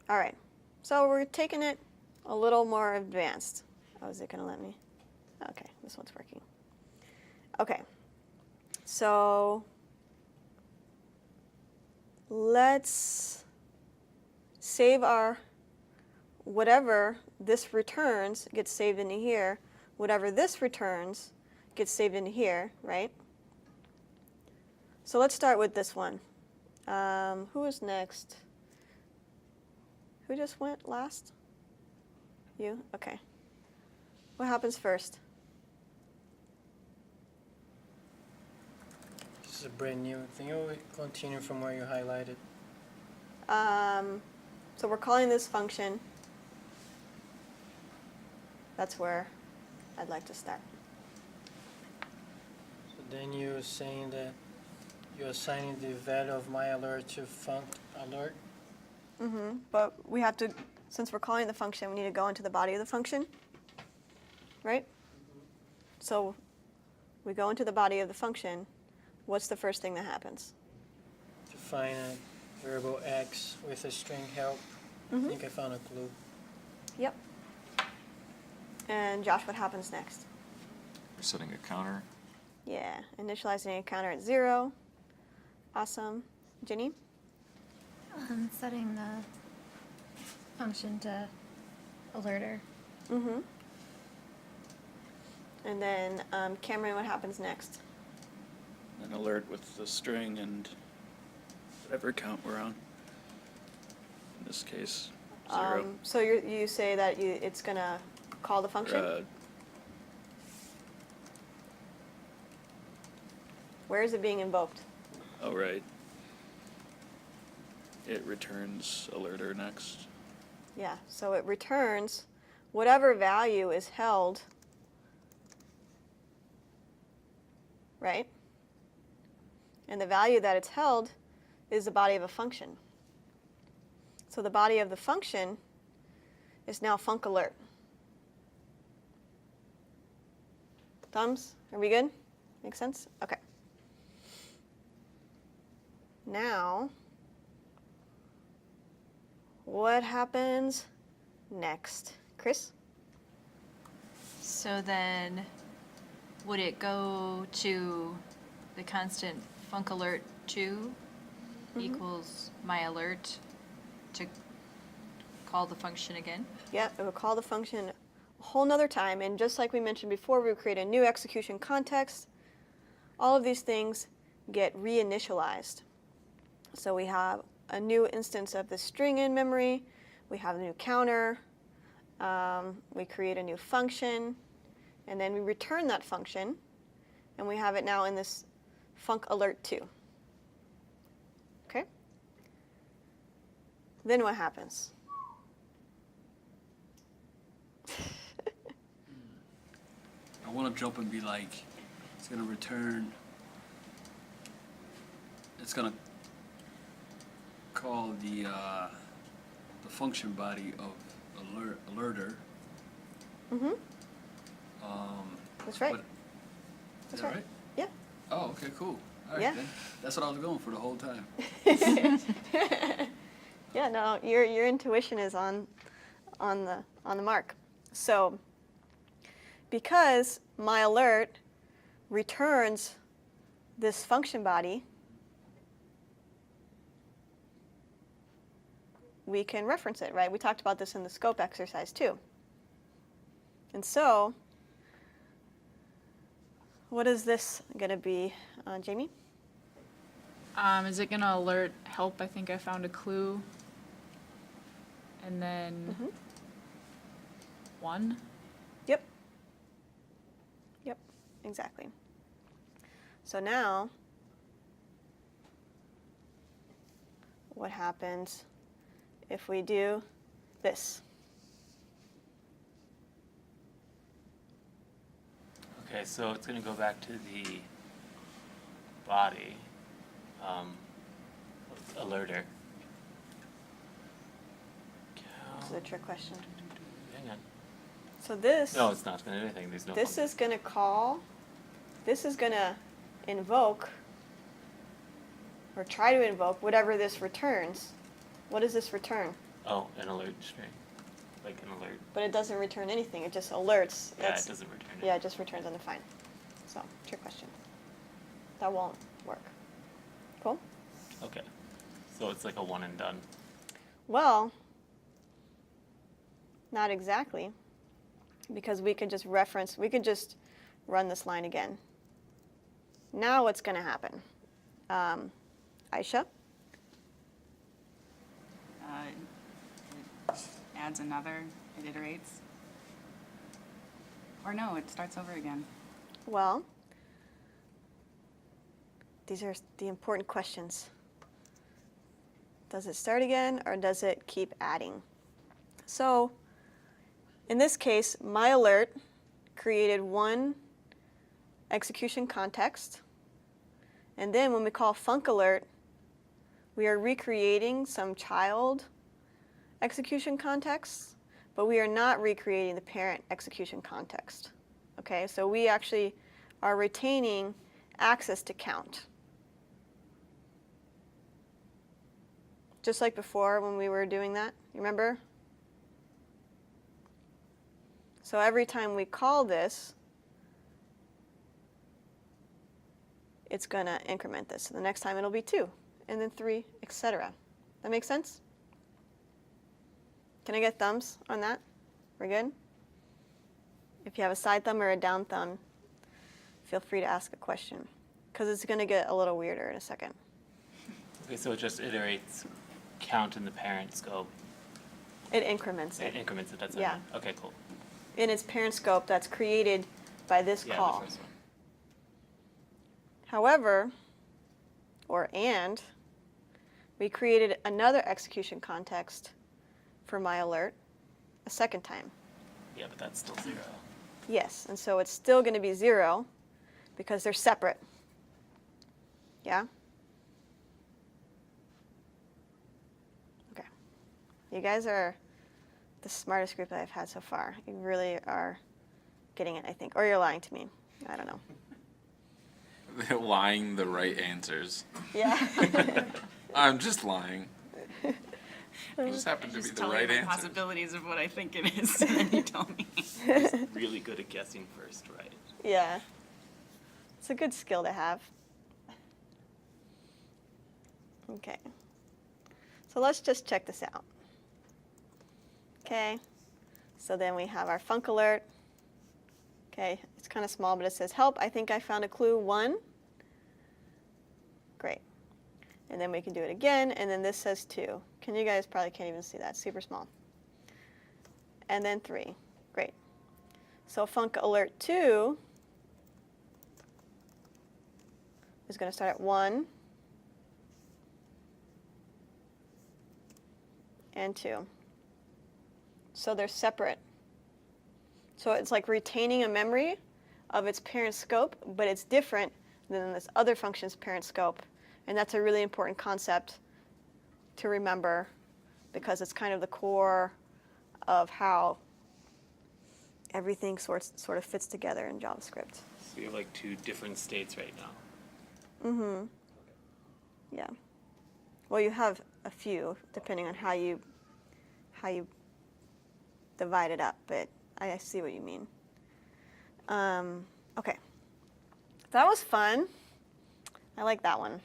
All right. So we're taking it a little more advanced. Oh, is it going to let me? Okay, this one's working. Okay. So let's save our whatever this returns gets saved into here. Whatever this returns gets saved into here, right? So let's start with this one. Who is next? Who just went last? You? Okay. What happens first? This is a brand new thing. Oh, continue from where you highlighted. So we're calling this function. That's where I'd like to start. So then you're saying that you're assigning the value of my alert to func alert. But we have to, since we're calling the function, we need to go into the body of the function, right? So we go into the body of the function. What's the first thing that happens? Define a variable x with a string help. I think I found a clue. Yep. And Josh, what happens next? We're setting a counter. Yeah, initializing a counter at 0. Awesome. Ginny? Setting the function to alerter. And then Cameron, what happens next? An alert with the string and whatever count we're on. In this case, 0. So you say that it's going to call the function? Where is it being invoked? Oh, right. It returns alerter next. Yeah, so it returns whatever value is held, right? And the value that it's held is the body of a function. So the body of the function is now func alert. Thumbs? Are we good? Make sense? Okay. Now, what happens next? Chris? So then, would it go to the constant func alert 2 equals my alert to call the function again? Yep, it will call the function a whole nother time, and just like we mentioned before, we would create a new execution context. All of these things get reinitialized. So we have a new instance of the string in memory, we have a new counter, we create a new function, and then we return that function, and we have it now in this func alert 2. Okay? Then what happens? I want to jump and be like, it's going to return, it's going to call the function body of alerter. That's right. Is that right? Yeah. Oh, okay, cool. All right, Yeah. then. That's what I was going for the whole time. Yeah, no, your intuition is on the mark. So because my alert returns this function body, we can reference it, right? We talked about this in the scope exercise too. And so what is this going to be, Jamie? Is it gonna alert help? I think I found a clue. And then 1. Yep. Yep, exactly. So now, what happens if we do this? Okay, so it's going to go back to the body alerter. This is a trick question. Hang on. So this, No, it's not going to do anything. There's no this function. is going to call, this is going to invoke, or try to invoke, whatever this returns. What does this return? Oh, an alert string, like an alert. But it doesn't return anything. It just alerts. Yeah, It's- it doesn't return it. Yeah, it just returns undefined. So, trick question. That won't work. Cool? Okay. So it's like a one and done. Well, not exactly. Because we could just run this line again. Now what's going to happen? Aisha? It adds another, it iterates. Or no, it starts over again. Well, these are the important questions. Does it start again or does it keep adding? So, in this case, my alert created one execution context. And then when we call func alert, we are recreating some child execution context, but we are not recreating the parent execution context. Okay, so we actually are retaining access to count. Just like before when we were doing that, you remember? So every time we call this, it's going to increment this. So the next time it'll be 2, and then 3, etc. That make sense? Can I get thumbs on that? We're good? If you have a side thumb or a down thumb, feel free to ask a question, because it's going to get a little weirder in a second. Okay, so it just iterates count in the parent scope. It increments It it increments it. That's Yeah. it. Okay, cool. in its parent scope that's created by this Yeah, call. the first one. However, we created another execution context for my alert a second time. Yeah, but that's still 0. Yes, and so it's still going to be 0 because they're separate. Yeah? Okay. You guys are the smartest group that I've had so far. You really are getting it, I think. Or you're lying to me. I don't know. They're lying the right answers. Yeah. I'm just lying. It just happened to be Just the tell right you my answer. possibilities of what I think it is, and then you tell me. Really good at guessing first, right? Yeah. It's a good skill to have. Okay. So let's just check this out. Okay. So then we have our func alert. Okay, it's kind of small, but it says, help, I think I found a clue 1. Great. And then we can do it again, and then this says 2. You guys probably can't even see that, super small. And then 3. Great. So func alert 2 is going to start at 1 and 2. So they're separate. So it's like retaining a memory of its parent scope, but it's different than this other function's parent scope. And that's a really important concept to remember because it's kind of the core of how everything sort of fits together in JavaScript. So you have like 2 different states right now. Mm-hmm. Yeah. Well, you have a few, depending on how you divide it up, but I see what you mean. Okay. That was fun. I like that one.